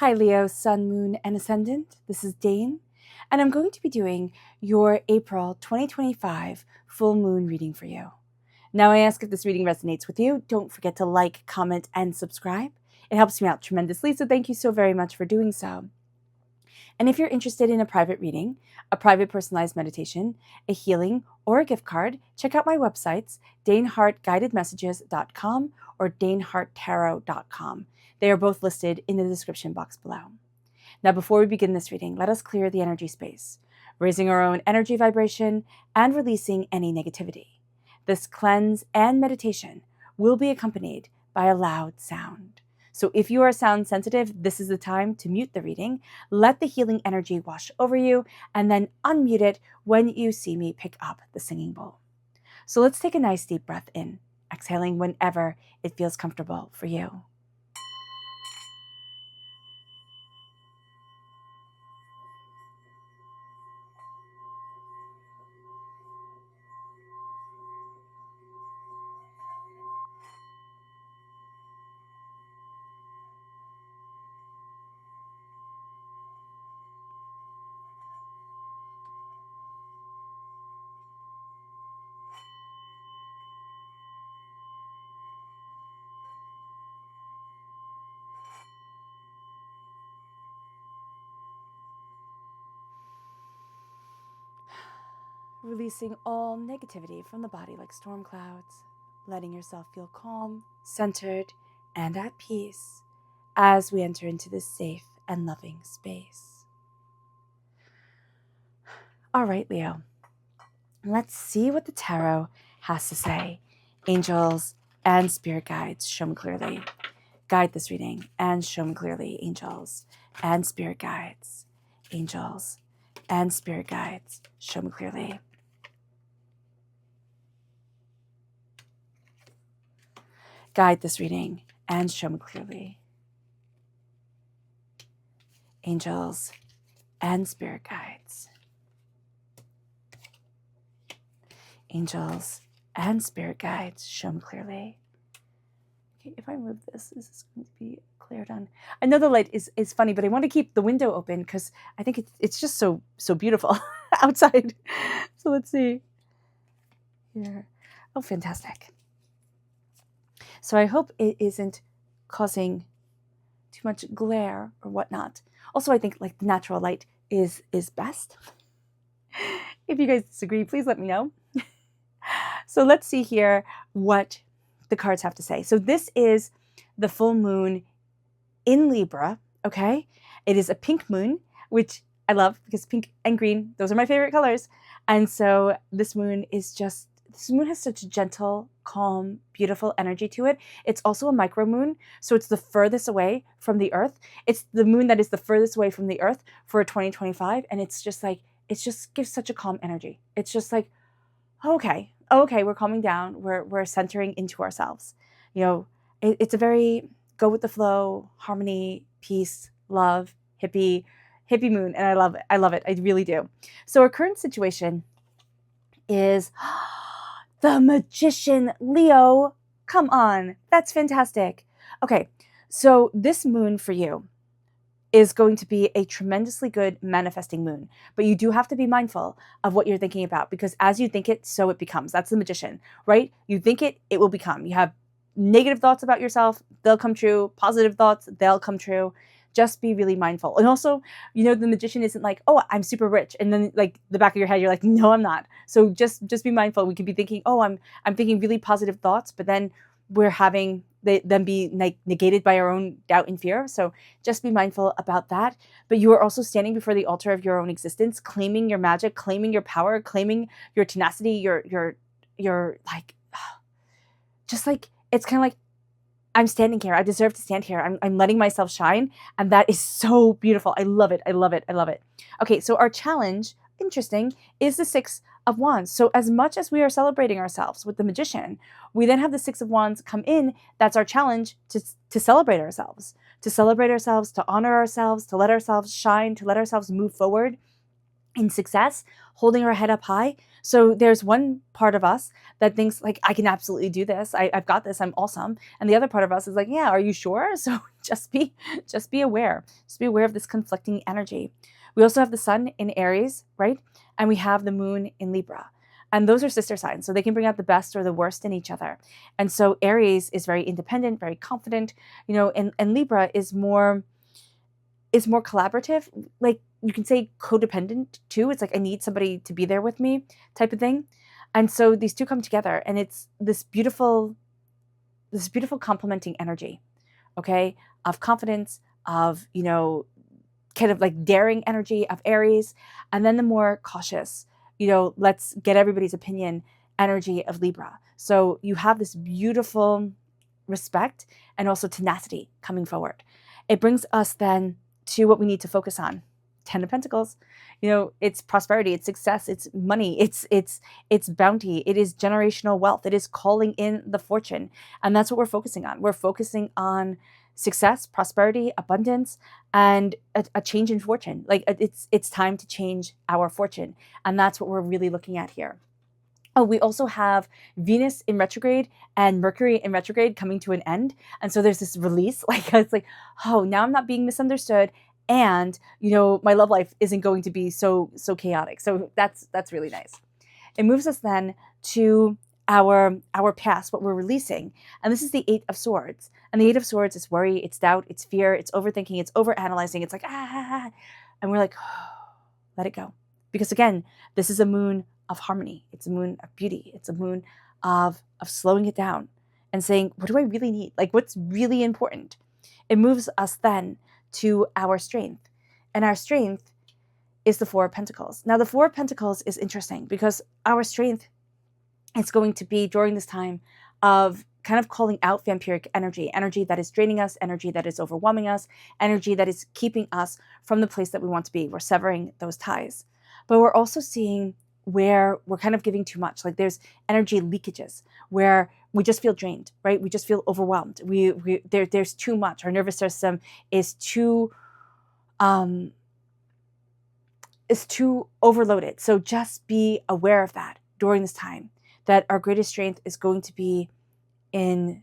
Hi Leo, Sun, Moon, and Ascendant. This is Dane, and I'm going to be doing your April 2025 full moon reading for you. Now, I ask if this reading resonates with you. Don't forget to like, comment, and subscribe. It helps me out tremendously, so thank you so very much for doing so. And if you're interested in a private reading, a private personalized meditation, a healing, or a gift card, check out my websites, danehartguidedmessages.com or daneharttarot.com. They are both listed in the description box below. Now, before we begin this reading, let us clear the energy space, raising our own energy vibration and releasing any negativity. This cleanse and meditation will be accompanied by a loud sound. So if you are sound sensitive, this is the time to mute the reading, let the healing energy wash over you, and then unmute it when you see me pick up the singing bowl. So let's take a nice deep breath in, exhaling whenever it feels comfortable for you. Releasing all negativity from the body like storm clouds, letting yourself feel calm, centered, and at peace as we enter into this safe and loving space. All right, Leo, let's see what the tarot has to say. Angels and spirit guides, show me clearly. Guide this reading and show me clearly, angels and spirit guides. Angels and spirit guides, show me clearly. Guide this reading and show me clearly. Angels and spirit guides. Angels and spirit guides, show me clearly. Okay, if I move this, is this going to be cleared on? I know the light is funny, but I want to keep the window open because I think it's just so beautiful outside. So let's see here. Oh, fantastic. So I hope it isn't causing too much glare or whatnot. Also, I think like the natural light is best. If you guys disagree, please let me know. So let's see here what the cards have to say. So this is the full moon in Libra, okay? It is a pink moon, which I love because pink and green, those are my favorite colors. And so this moon has such gentle, calm, beautiful energy to it. It's also a micro moon, so it's the furthest away from the earth. It's the moon that is the furthest away from the earth for 2025, and it just gives such a calm energy. It's just like, okay, we're calming down, we're centering into ourselves. You know, it's a very go with the flow, harmony, peace, love, hippie moon, and I love it, I really do. So our current situation is the Magician, Leo. Come on, that's fantastic. Okay, so this moon for you is going to be a tremendously good manifesting moon, but you do have to be mindful of what you're thinking about, because as you think it, so it becomes. That's the Magician, right? You think it, it will become. You have negative thoughts about yourself, they'll come true. Positive thoughts, they'll come true. Just be really mindful. And also, you know, the Magician isn't like, oh, I'm super rich, and then like the back of your head, you're like, no, I'm not. So just be mindful. We could be thinking, oh, I'm thinking really positive thoughts, but then we're having them be negated by our own doubt and fear. So just be mindful about that. But you are also standing before the altar of your own existence, claiming your magic, claiming your power, claiming your tenacity, your like, just like, it's kind of like, I'm standing here. I deserve to stand here. I'm letting myself shine. And that is so beautiful. I love it. I love it. I love it. Okay, so our challenge, interesting, is the Six of Wands. So as much as we are celebrating ourselves with the Magician, we then have the Six of Wands come in. That's our challenge to celebrate ourselves, to honor ourselves, to let ourselves shine, to let ourselves move forward in success, holding our head up high. So there's one part of us that thinks like, I can absolutely do this. I've got this. I'm awesome. And the other part of us is like, yeah, are you sure? So just be aware. Just be aware of this conflicting energy. We also have the sun in Aries, right? And we have the moon in Libra. And those are sister signs. So they can bring out the best or the worst in each other. And so Aries is very independent, very confident, and Libra is more collaborative. Like you can say codependent too. It's like, I need somebody to be there with me type of thing. And so these two come together and it's this beautiful complementing energy, okay, of confidence, of, kind of like daring energy of Aries, and then the more cautious, let's get everybody's opinion energy of Libra. So you have this beautiful respect and also tenacity coming forward. It brings us then to what we need to focus on. 10 of Pentacles, it's prosperity, it's success, it's money, it's bounty, it is generational wealth, it is calling in the fortune. And that's what we're focusing on. We're focusing on success, prosperity, abundance, and a change in fortune. Like it's time to change our fortune. And that's what we're really looking at here. Oh, we also have Venus in retrograde and Mercury in retrograde coming to an end. And so there's this release, like it's like, oh, now I'm not being misunderstood. And, my love life isn't going to be so chaotic. So that's really nice. It moves us then to our past, what we're releasing. And this is the 8 of Swords. And the 8 of Swords is worry, it's doubt, it's fear, it's overthinking, it's overanalyzing. It's like, and we're like, oh, let it go. Because again, this is a moon of harmony. It's a moon of beauty. It's a moon of slowing it down and saying, what do I really need? Like, what's really important? It moves us then to our strength. And our strength is the 4 of Pentacles. Now, the 4 of Pentacles is interesting because our strength is going to be during this time of kind of calling out vampiric energy that is draining us, energy that is overwhelming us, energy that is keeping us from the place that we want to be. We're severing those ties. But we're also seeing where we're kind of giving too much. Like there's energy leakages where we just feel drained, right? We just feel overwhelmed. There's too much. Our nervous system is too overloaded. So just be aware of that during this time, that our greatest strength is going to be in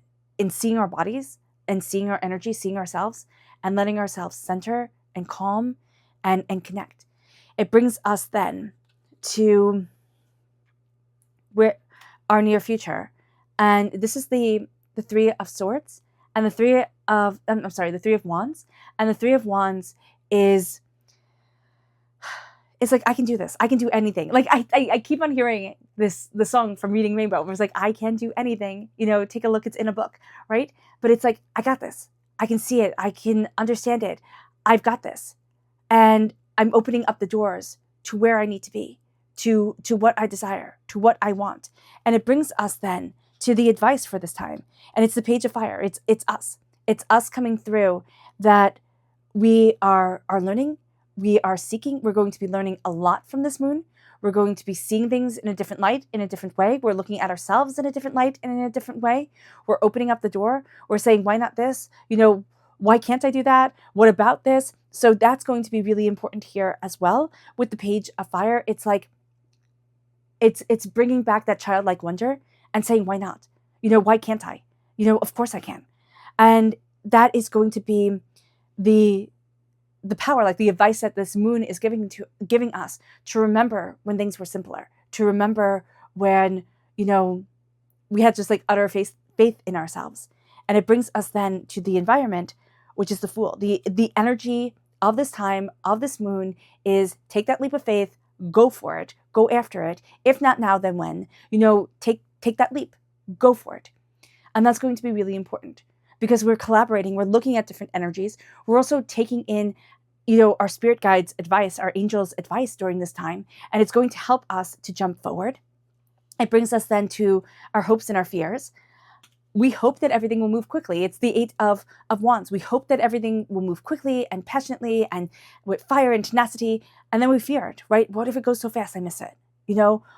seeing our bodies and seeing our energy, seeing ourselves and letting ourselves center and calm and connect. It brings us then to our near future. And this is the 3 of Swords and the 3 of Wands. And the 3 of Wands is like, I can do this. I can do anything. Like I keep on hearing the song from Reading Rainbow where it's like, I can do anything, take a look, it's in a book, right? But it's like, I got this. I can see it. I can understand it. I've got this. And I'm opening up the doors to where I need to be, to what I desire, to what I want. And it brings us then to the advice for this time. And it's the Page of Fire. It's us. It's us coming through that we are learning. We are seeking. We're going to be learning a lot from this moon. We're going to be seeing things in a different light, in a different way. We're looking at ourselves in a different light and in a different way. We're opening up the door. We're saying, why not this? Why can't I do that? What about this? So that's going to be really important here as well. With the Page of Fire, it's like, it's bringing back that childlike wonder and saying, why not? Why can't I? Of course I can. And that is going to be the power, like the advice that this moon is giving us to remember when things were simpler, to remember when, we had just like utter faith in ourselves. And it brings us then to the environment, which is the Fool. The energy of this time, of this moon, is take that leap of faith, go for it, go after it. If not now, then when? Take that leap, go for it. And that's going to be really important because we're collaborating, we're looking at different energies. We're also taking in, our spirit guides' advice, our angels' advice during this time, and it's going to help us to jump forward. It brings us then to our hopes and our fears. We hope that everything will move quickly. It's the 8 of Wands. We hope that everything will move quickly and passionately and with fire and tenacity. And then we fear it, right? What if it goes so fast I miss it?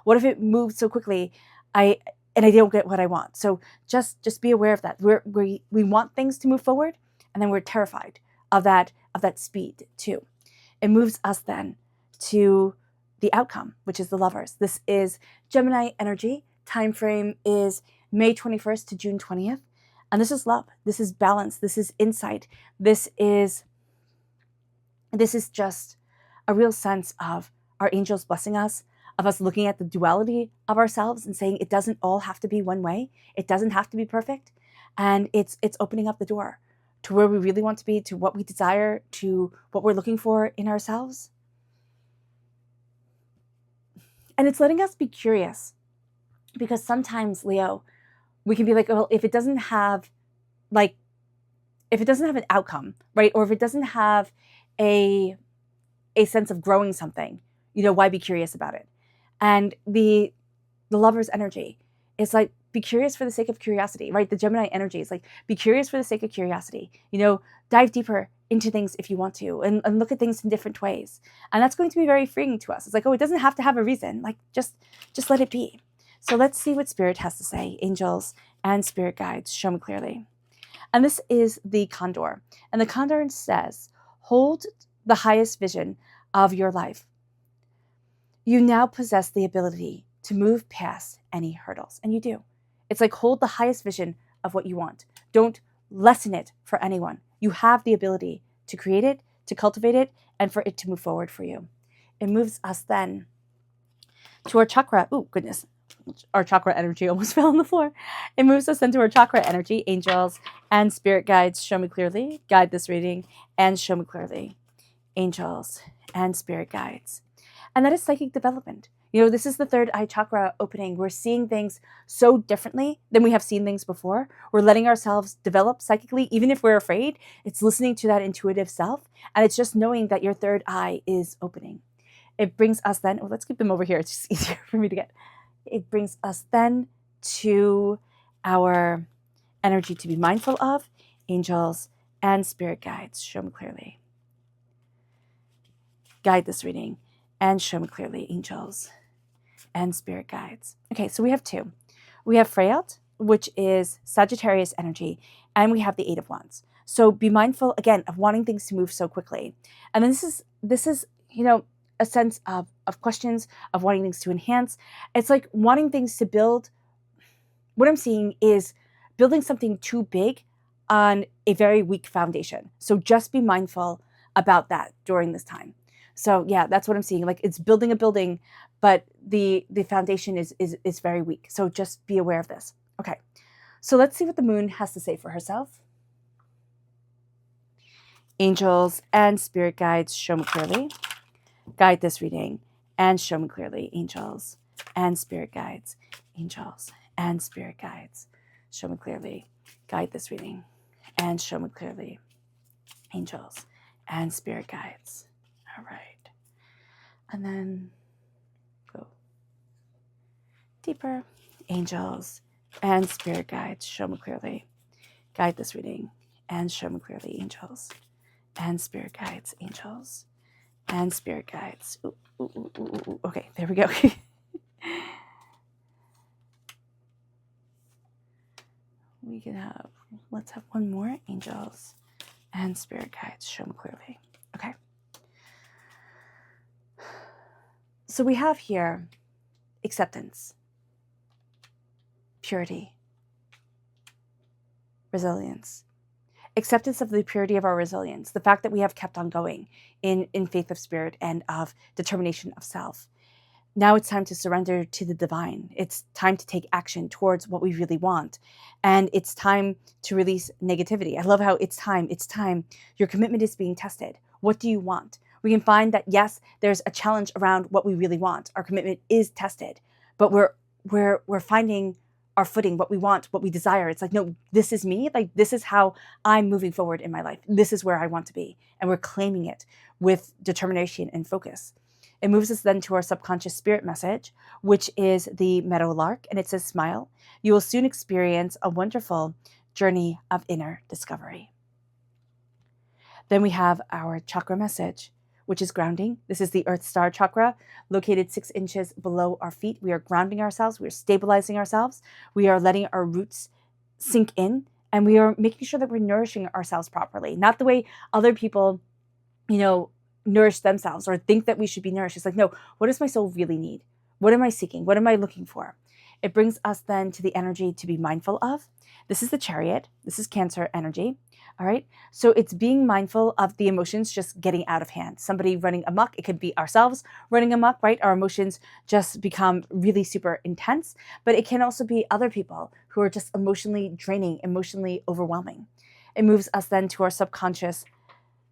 What if it moves so quickly and I don't get what I want? So just be aware of that. We want things to move forward, and then we're terrified of that speed too. It moves us then to the outcome, which is the Lovers. This is Gemini energy. Time frame is May 21st to June 20th. And this is love. This is balance. This is insight. This is just a real sense of our angels blessing us, of us looking at the duality of ourselves and saying it doesn't all have to be one way. It doesn't have to be perfect. And it's opening up the door to where we really want to be, to what we desire, to what we're looking for in ourselves. And it's letting us be curious, because sometimes, Leo, we can be like, well, if it doesn't have an outcome, right? Or if it doesn't have a sense of growing something, why be curious about it? And the Lover's energy is like, be curious for the sake of curiosity, right? The Gemini energy is like, be curious for the sake of curiosity. Dive deeper into things if you want to, and look at things in different ways. And that's going to be very freeing to us. It's like, oh, it doesn't have to have a reason. Like, just let it be. So let's see what Spirit has to say. Angels and spirit guides, show me clearly. And this is the Condor. And the Condor says, hold the highest vision of your life. You now possess the ability to move past any hurdles. And you do. It's like, hold the highest vision of what you want. Don't lessen it for anyone. You have the ability to create it, to cultivate it, and for it to move forward for you. It moves us then to our chakra. Oh, goodness. Our chakra energy almost fell on the floor. It moves us into our chakra energy. Angels and spirit guides, show me clearly. Guide this reading and show me clearly. Angels and spirit guides. And that is psychic development. This is the third eye chakra opening. We're seeing things so differently than we have seen things before. We're letting ourselves develop psychically, even if we're afraid. It's listening to that intuitive self. And it's just knowing that your third eye is opening. It brings us then, let's keep them over here. It's just easier for me to get. It brings us then to our energy to be mindful of. Angels and spirit guides, show me clearly. Guide this reading and show me clearly, angels and spirit guides. Okay, so we have two. We have Freyot, which is Sagittarius energy, and we have the Eight of Wands. So be mindful, again, of wanting things to move so quickly. And then this is a sense of questions, of wanting things to enhance. It's like wanting things to build. What I'm seeing is building something too big on a very weak foundation. So just be mindful about that during this time. So yeah, that's what I'm seeing. Like, it's building a building, but the foundation is very weak. So just be aware of this. Okay, so let's see what the moon has to say for herself. Angels and spirit guides, show me clearly. Guide this reading and show me clearly, angels and spirit guides. Angels and spirit guides, show me clearly. Guide this reading and show me clearly, angels and spirit guides. All right. And then go deeper. Angels and spirit guides, show me clearly. Guide this reading and show me clearly, angels and spirit guides. Angels and spirit guides. Ooh, ooh, ooh, ooh, ooh. Okay, there we go. We can have, let's have one more. Angels and spirit guides, show me clearly. Okay. So we have here acceptance, purity, resilience. Acceptance of the purity of our resilience, the fact that we have kept on going in faith of spirit and of determination of self. Now it's time to surrender to the divine. It's time to take action towards what we really want. And it's time to release negativity. I love how it's time. Your commitment is being tested. What do you want? We can find that, yes, there's a challenge around what we really want. Our commitment is tested, but we're finding our footing, what we want, what we desire. It's like, no, this is me. Like, this is how I'm moving forward in my life. This is where I want to be. And we're claiming it with determination and focus. It moves us then to our subconscious spirit message, which is the meadowlark. And it says, smile. You will soon experience a wonderful journey of inner discovery. Then we have our chakra message, which is grounding. This is the Earth Star chakra, located 6 inches below our feet. We are grounding ourselves. We are stabilizing ourselves. We are letting our roots sink in, and we are making sure that we're nourishing ourselves properly. Not the way other people, nourish themselves or think that we should be nourished. It's like, no, what does my soul really need? What am I seeking? What am I looking for? It brings us then to the energy to be mindful of. This is the Chariot. This is Cancer energy. All right. So it's being mindful of the emotions just getting out of hand. Somebody running amok. It could be ourselves running amok, right? Our emotions just become really super intense, but it can also be other people who are just emotionally draining, emotionally overwhelming. It moves us then to our subconscious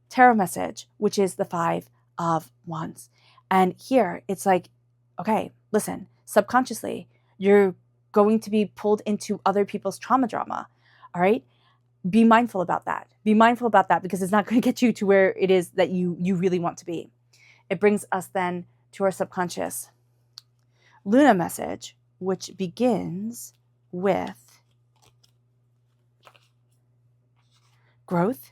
tarot message, which is the 5 of Wands. And here it's like, okay, listen, subconsciously, you're going to be pulled into other people's trauma drama. All right. Be mindful about that. Be mindful about that because it's not going to get you to where it is that you really want to be. It brings us then to our subconscious Luna message, which begins with growth.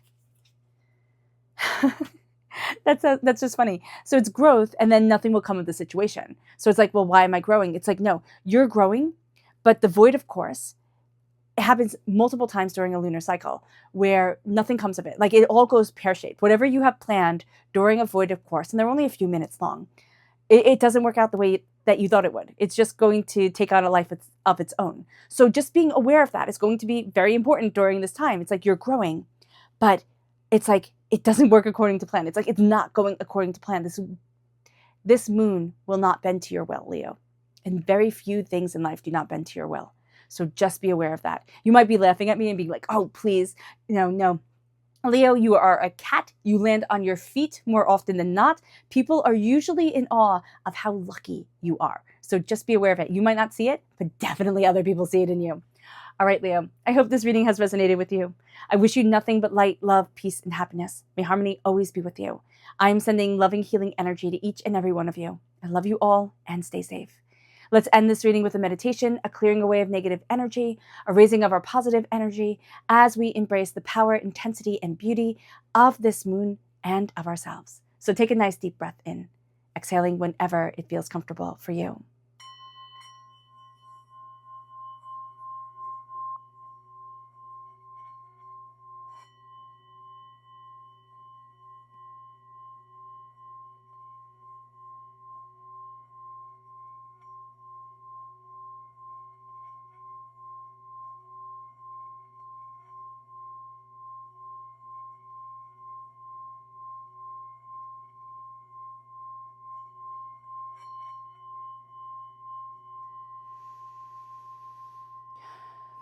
That's just funny. So it's growth, and then nothing will come of the situation. So it's like, well, why am I growing? It's like, no, you're growing, but the void, of course, it happens multiple times during a lunar cycle where nothing comes of it. Like it all goes pear-shaped. Whatever you have planned during a void of course, and they're only a few minutes long, it doesn't work out the way that you thought it would. It's just going to take on a life of its own. So just being aware of that is going to be very important during this time. It's like you're growing, but it's like it doesn't work according to plan. It's like it's not going according to plan. This moon will not bend to your will, Leo. And very few things in life do not bend to your will. So just be aware of that. You might be laughing at me and being like, oh, please. No. Leo, you are a cat. You land on your feet more often than not. People are usually in awe of how lucky you are. So just be aware of it. You might not see it, but definitely other people see it in you. All right, Leo, I hope this reading has resonated with you. I wish you nothing but light, love, peace, and happiness. May harmony always be with you. I am sending loving, healing energy to each and every one of you. I love you all and stay safe. Let's end this reading with a meditation, a clearing away of negative energy, a raising of our positive energy as we embrace the power, intensity, and beauty of this moon and of ourselves. So take a nice deep breath in, exhaling whenever it feels comfortable for you.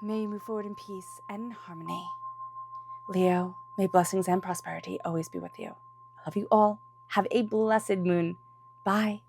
May you move forward in peace and in harmony. Leo, may blessings and prosperity always be with you. I love you all. Have a blessed moon. Bye.